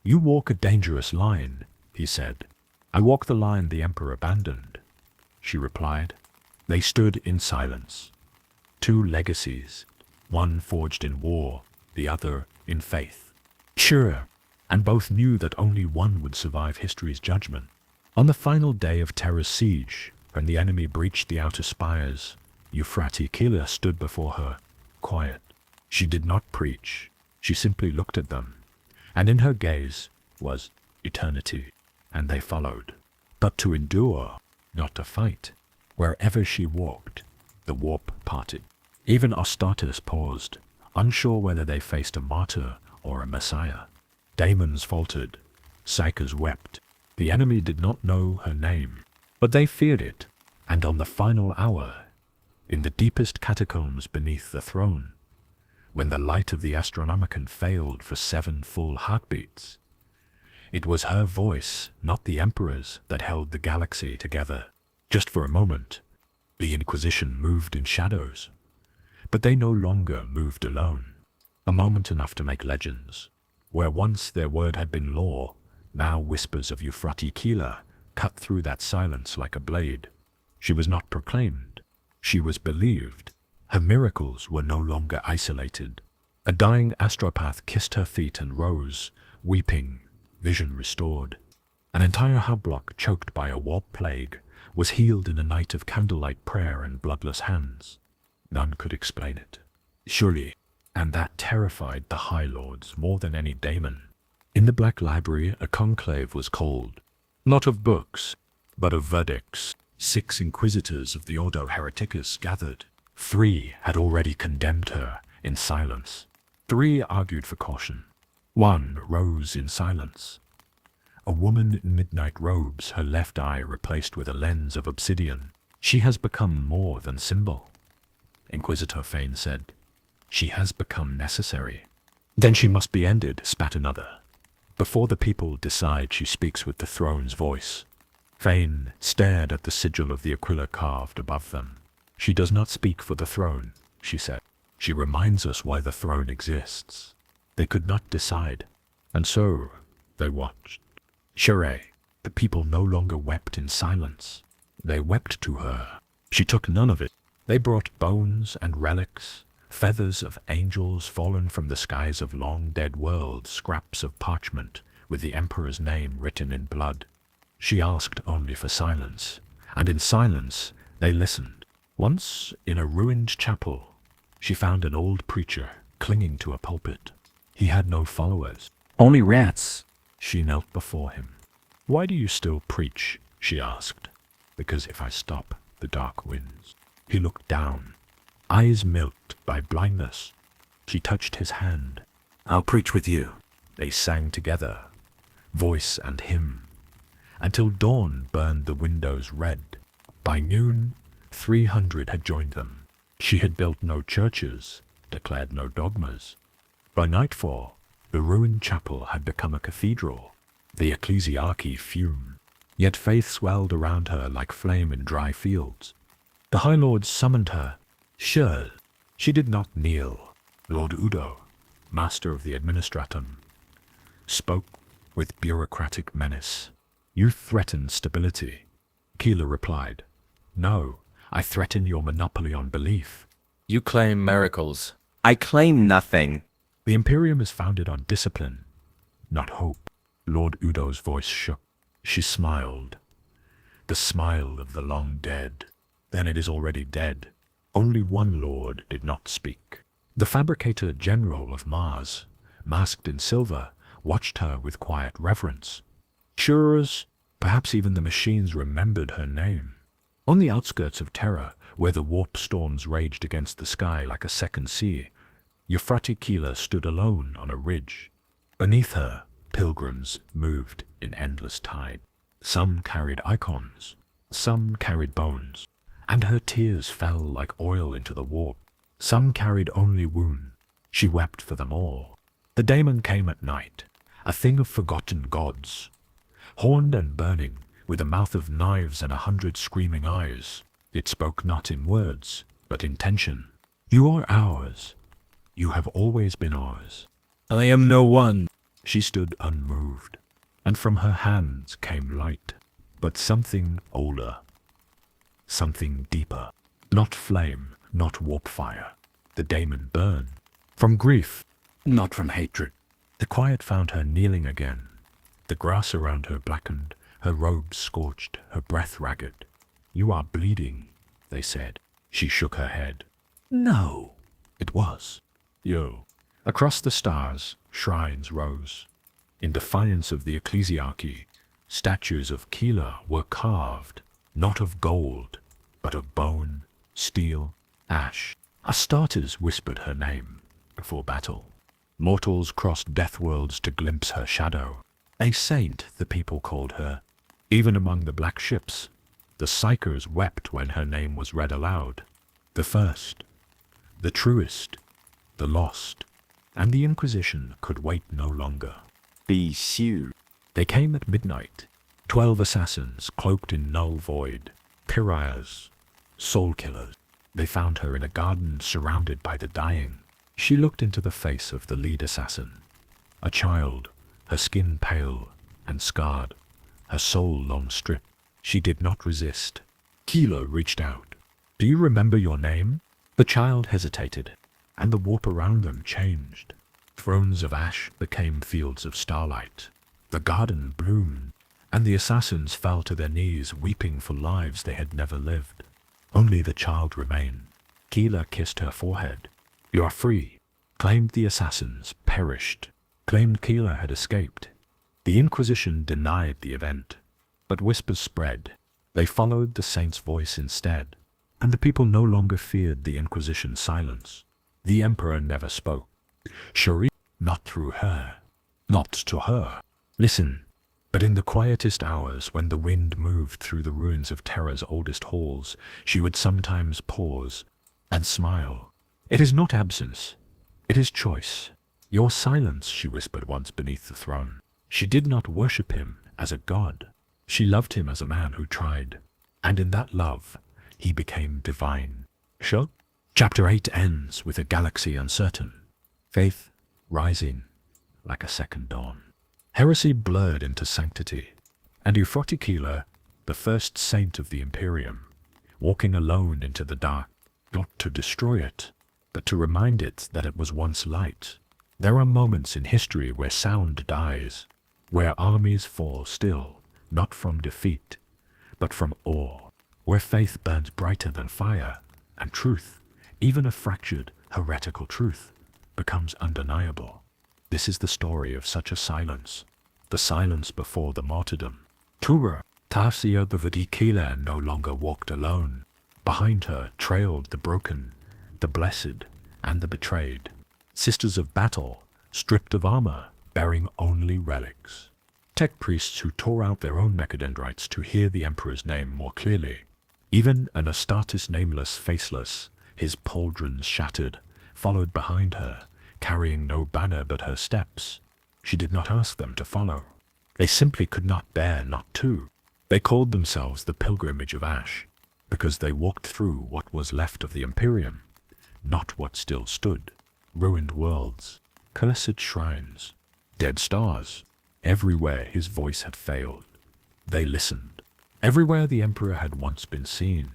You walk a dangerous line, he said. I walk the line the Emperor abandoned, she replied. They stood in silence. Two legacies, one forged in war, the other in faith. Sure, and both knew that only one would survive history's judgment. On the final day of Terra's siege, when the enemy breached the outer spires, Euphrati Keeler stood before her, quiet. She did not preach, she simply looked at them, and in her gaze was eternity, and they followed. But to endure, not to fight. Wherever she walked, the warp parted. Even Astartes paused, unsure whether they faced a martyr or a messiah. Daemons faltered, psychers wept. The enemy did not know her name, but they feared it, and on the final hour, in the deepest catacombs beneath the throne, when the light of the Astronomicon failed for 7 full heartbeats, it was her voice, not the Emperor's, that held the galaxy together. Just for a moment, the Inquisition moved in shadows, but they no longer moved alone. A moment enough to make legends. Where once their word had been law, now whispers of Euphrati Keeler cut through that silence like a blade. She was not proclaimed. She was believed. Her miracles were no longer isolated. A dying astropath kissed her feet and rose, weeping, vision restored. An entire hubblock choked by a warp plague was healed in a night of candlelight prayer and bloodless hands. None could explain it. Surely, and that terrified the High Lords more than any daemon. In the Black Library, a conclave was called, not of books, but of verdicts. 6 inquisitors of the Ordo Hereticus gathered. 3 had already condemned her in silence. 3 argued for caution. 1 rose in silence. A woman in midnight robes, her left eye replaced with a lens of obsidian. She has become more than symbol, Inquisitor Fane said. She has become necessary. Then she must be ended, spat another. Before the people decide, she speaks with the throne's voice. Fane stared at the sigil of the Aquila carved above them. She does not speak for the throne, she said. She reminds us why the throne exists. They could not decide, and so they watched. Shere, the people no longer wept in silence. They wept to her. She took none of it. They brought bones and relics, feathers of angels fallen from the skies of long-dead worlds, scraps of parchment with the Emperor's name written in blood. She asked only for silence, and in silence they listened. Once, in a ruined chapel, she found an old preacher clinging to a pulpit. He had no followers, only rats. She knelt before him. Why do you still preach? She asked. Because if I stop, the dark wins. He looked down, eyes milked by blindness. She touched his hand. I'll preach with you. They sang together, voice and hymn, until dawn burned the windows red. By noon, 300 had joined them. She had built no churches, declared no dogmas. By nightfall, the ruined chapel had become a cathedral. The ecclesiarchy fumed, yet faith swelled around her like flame in dry fields. The High Lords summoned her. Sure, she did not kneel. Lord Udo, master of the administratum, spoke with bureaucratic menace. You threaten stability. Keeler replied. No, I threaten your monopoly on belief. You claim miracles. I claim nothing. The Imperium is founded on discipline, not hope. Lord Udo's voice shook. She smiled. The smile of the long dead. Then it is already dead. Only one lord did not speak. The fabricator general of Mars, masked in silver, watched her with quiet reverence. Jurors, perhaps even the machines, remembered her name. On the outskirts of Terra, where the warp storms raged against the sky like a second sea, Euphrati Keeler stood alone on a ridge. Beneath her, pilgrims moved in endless tide. Some carried icons, some carried bones, and her tears fell like oil into the warp. Some carried only wound. She wept for them all. The daemon came at night, a thing of forgotten gods, horned and burning, with a mouth of knives and 100 screaming eyes. It spoke not in words, but in tension. You are ours. You have always been ours. I am no one. She stood unmoved, and from her hands came light, but something older, something deeper. Not flame, not warp fire. The daemon burned. From grief, not from hatred. The quiet found her kneeling again. The grass around her blackened, her robes scorched, her breath ragged. You are bleeding, they said. She shook her head. No, it was. Yo. Across the stars, shrines rose. In defiance of the ecclesiarchy, statues of Keeler were carved, not of gold, but of bone, steel, ash. Astartes whispered her name before battle. Mortals crossed death worlds to glimpse her shadow. A saint, the people called her. Even among the black ships, the psychers wept when her name was read aloud. The first, the truest, the lost, and the Inquisition could wait no longer. Be Sieur. They came at midnight, 12 assassins cloaked in null void, pariahs, soul killers. They found her in a garden surrounded by the dying. She looked into the face of the lead assassin, a child, her skin pale and scarred, her soul long stripped. She did not resist. Keeler reached out. Do you remember your name? The child hesitated, and the warp around them changed. Thrones of ash became fields of starlight. The garden bloomed, and the assassins fell to their knees, weeping for lives they had never lived. Only the child remained. Keeler kissed her forehead. You are free. Claimed the assassins, perished. Claimed Keeler had escaped. The Inquisition denied the event, but whispers spread. They followed the saint's voice instead, and the people no longer feared the Inquisition's silence. The Emperor never spoke. Cherie, not through her, not to her. Listen, but in the quietest hours, when the wind moved through the ruins of Terra's oldest halls, she would sometimes pause and smile. It is not absence, it is choice. Your silence, she whispered once beneath the throne. She did not worship him as a god. She loved him as a man who tried, and in that love, he became divine. Sure? Chapter 8 ends with a galaxy uncertain, faith rising like a second dawn. Heresy blurred into sanctity, and Euphrati Keeler, the first saint of the Imperium, walking alone into the dark, not to destroy it, but to remind it that it was once light. There are moments in history where sound dies, where armies fall still, not from defeat, but from awe, where faith burns brighter than fire, and truth, even a fractured, heretical truth, becomes undeniable. This is the story of such a silence, the silence before the martyrdom. Tura, Tarsia the Euphrati Keeler, no longer walked alone. Behind her trailed the broken, the blessed, and the betrayed. Sisters of battle, stripped of armor, bearing only relics. Tech priests who tore out their own mechadendrites to hear the Emperor's name more clearly. Even an Astartes nameless, faceless, his pauldrons shattered, followed behind her, carrying no banner but her steps. She did not ask them to follow. They simply could not bear not to. They called themselves the Pilgrimage of Ash, because they walked through what was left of the Imperium, not what still stood. Ruined worlds, cursed shrines, dead stars. Everywhere his voice had failed, they listened. Everywhere the Emperor had once been seen,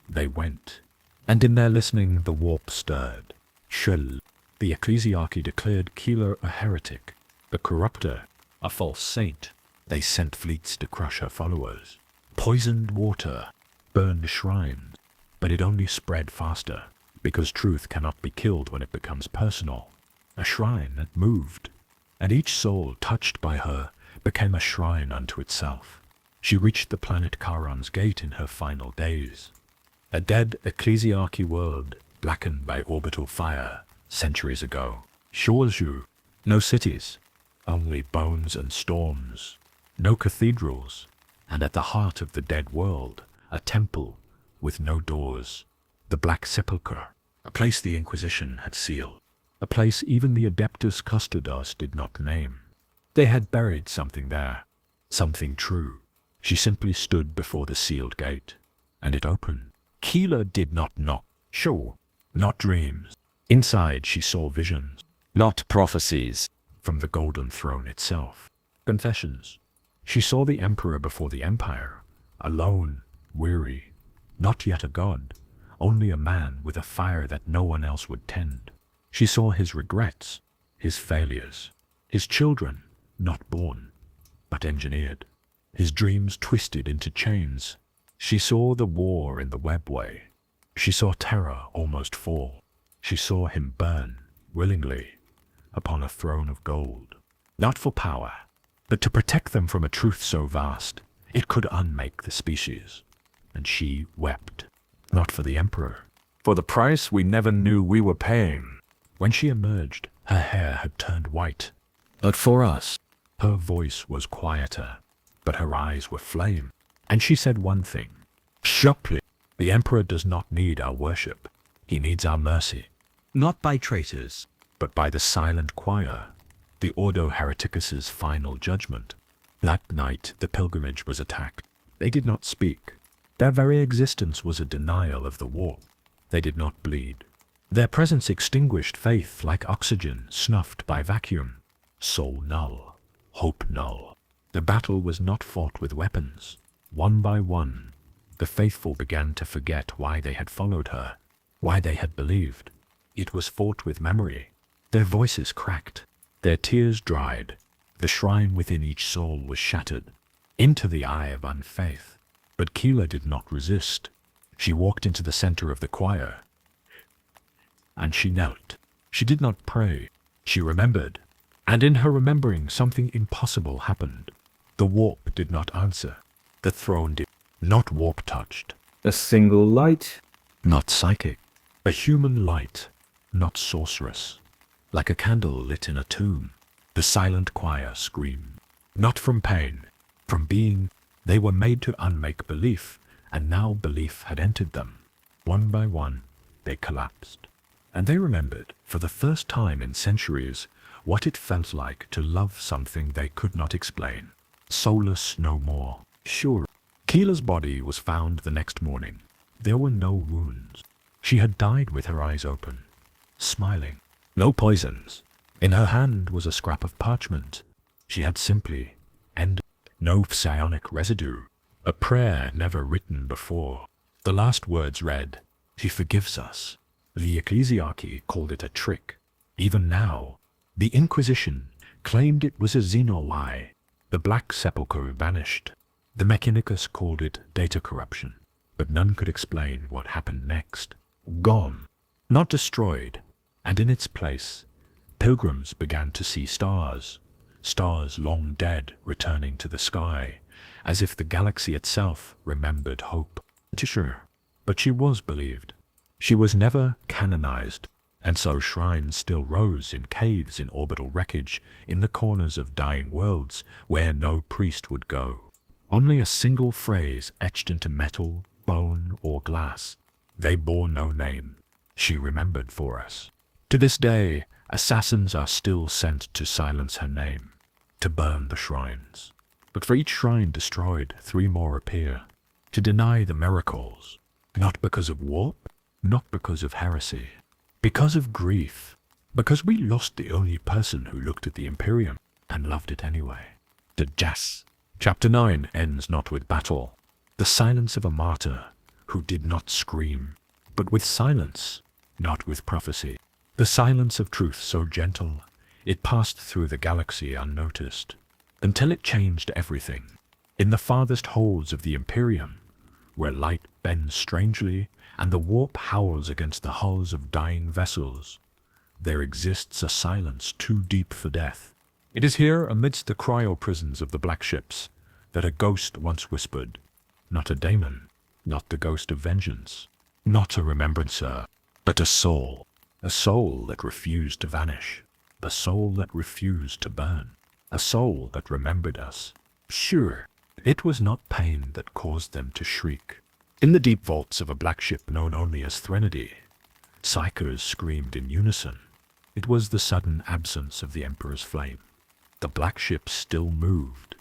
they went. And in their listening the warp stirred. Shrill. The ecclesiarchy declared Keeler a heretic, the corrupter, a false saint. They sent fleets to crush her followers. Poisoned water, burned shrines, But it only spread faster, because truth cannot be killed when it becomes personal. A shrine that moved, and each soul touched by her became a shrine unto itself. She reached the planet Charon's gate in her final days. A dead ecclesiarchy world, blackened by orbital fire, centuries ago. Shorzu, no cities, only bones and storms. No cathedrals, and at the heart of the dead world, a temple with no doors. The Black Sepulchre, a place the Inquisition had sealed. A place even the Adeptus Custodes did not name. They had buried something there, something true. She simply stood before the sealed gate, and it opened. Keeler did not knock. Sure, not dreams. Inside she saw visions, not prophecies. from the golden throne itself. Confessions. She saw the emperor before the empire, alone, weary, not yet a god, only a man with a fire that no one else would tend. She saw his regrets, his failures, his children, not born, but engineered, his dreams twisted into chains. She saw the war in the webway. She saw terror almost fall. She saw him burn, willingly, upon a throne of gold. Not for power, but to protect them from a truth so vast, it could unmake the species. And she wept, not for the emperor, for the price we never knew we were paying. When she emerged, her hair had turned white. But for us, her voice was quieter, but her eyes were flame. And she said one thing, sharply, the emperor does not need our worship. He needs our mercy. Not by traitors, but by the silent choir, the Ordo Hereticus's final judgment. That night the pilgrimage was attacked. They did not speak. Their very existence was a denial of the war. They did not bleed. Their presence extinguished faith like oxygen snuffed by vacuum. Soul null, hope null. The battle was not fought with weapons. One by one, the faithful began to forget why they had followed her, why they had believed. It was fought with memory. Their voices cracked. Their tears dried. The shrine within each soul was shattered into the eye of unfaith. But Keeler did not resist. She walked into the center of the choir, and she knelt. She did not pray. She remembered. And in her remembering, something impossible happened. The warp did not answer. The throne did not warp-touched. A single light? Not psychic. A human light, not sorceress. Like a candle lit in a tomb, the silent choir screamed. Not from pain, from being. They were made to unmake belief, and now belief had entered them. One by one, they collapsed. And they remembered, for the first time in centuries, what it felt like to love something they could not explain. Soulless no more. Sure. Keeler's body was found the next morning. There were no wounds. She had died with her eyes open, smiling. No poisons. In her hand was a scrap of parchment. She had simply ended. No psionic residue. A prayer never written before. The last words read, "He forgives us." The ecclesiarchy called it a trick. Even now, the Inquisition claimed it was a Xeno lie. The Black Sepulchre vanished. The Mechanicus called it data corruption. But none could explain what happened next. Gone. Not destroyed. And in its place, pilgrims began to see stars. Stars long dead returning to the sky, as if the galaxy itself remembered hope. Sure, but she was believed. She was never canonized, and so shrines still rose in caves in orbital wreckage in the corners of dying worlds where no priest would go. Only a single phrase etched into metal, bone, or glass. They bore no name. She remembered for us. To this day, assassins are still sent to silence her name, to burn the shrines. But for each shrine destroyed, 3 more appear, to deny the miracles, not because of warp, not because of heresy, because of grief, because we lost the only person who looked at the Imperium and loved it anyway. To Jas. Chapter 9 ends not with battle. The silence of a martyr who did not scream, but with silence, not with prophecy. The silence of truth so gentle, it passed through the galaxy unnoticed, until it changed everything. In the farthest holds of the Imperium, where light bends strangely and the warp howls against the hulls of dying vessels, there exists a silence too deep for death. It is here, amidst the cryo-prisons of the black ships, that a ghost once whispered, not a daemon, not the ghost of vengeance, not a remembrancer, but a soul that refused to vanish, a soul that refused to burn, a soul that remembered us. Sure, it was not pain that caused them to shriek. In the deep vaults of a black ship known only as Threnody, psychers screamed in unison. It was the sudden absence of the Emperor's flame. The black ship still moved.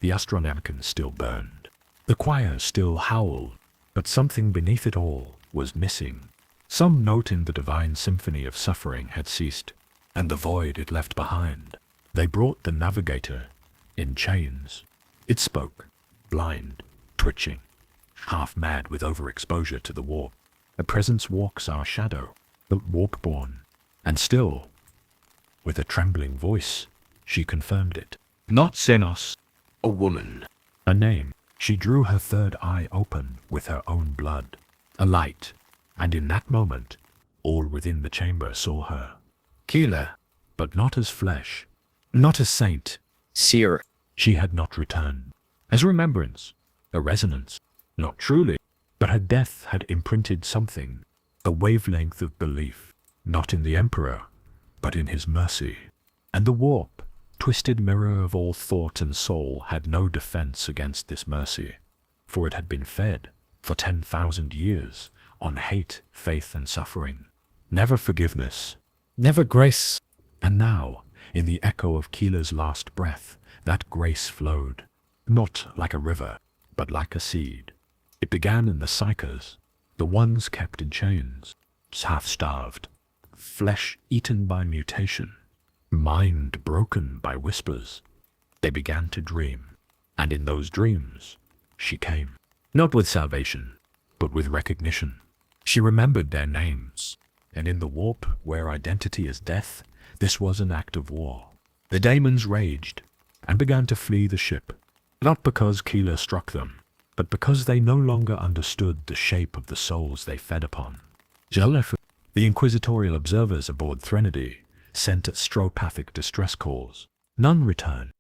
The Astronomicon still burned. The choir still howled, but something beneath it all was missing. Some note in the divine symphony of suffering had ceased, and the void it left behind. They brought the navigator in chains. It spoke, blind, twitching, half mad with overexposure to the warp. A presence walks our shadow, the warp-born. And still, with a trembling voice, she confirmed it. Not Xenos, a woman. A name. She drew her third eye open with her own blood. A light. And in that moment, all within the chamber saw her. Keeler, but not as flesh. Not as saint. Seer. She had not returned. As remembrance. A resonance. Not truly. But her death had imprinted something. A wavelength of belief. Not in the Emperor, but in his mercy. And the warp, twisted mirror of all thought and soul, had no defense against this mercy, for it had been fed, for 10,000 years, on hate, faith, and suffering. Never forgiveness, Never grace. and now, in the echo of Keeler's last breath, that grace flowed, not like a river, but like a seed. It began in the psychers, the ones kept in chains, half-starved, flesh eaten by mutation, mind broken by whispers. They began to dream, and in those dreams, she came, not with salvation, but with recognition. She remembered their names, and in the warp where identity is death, this was an act of war. The daemons raged, and began to flee the ship, not because Keeler struck them, but because they no longer understood the shape of the souls they fed upon. The inquisitorial observers aboard Threnody sent stropathic distress calls. None returned.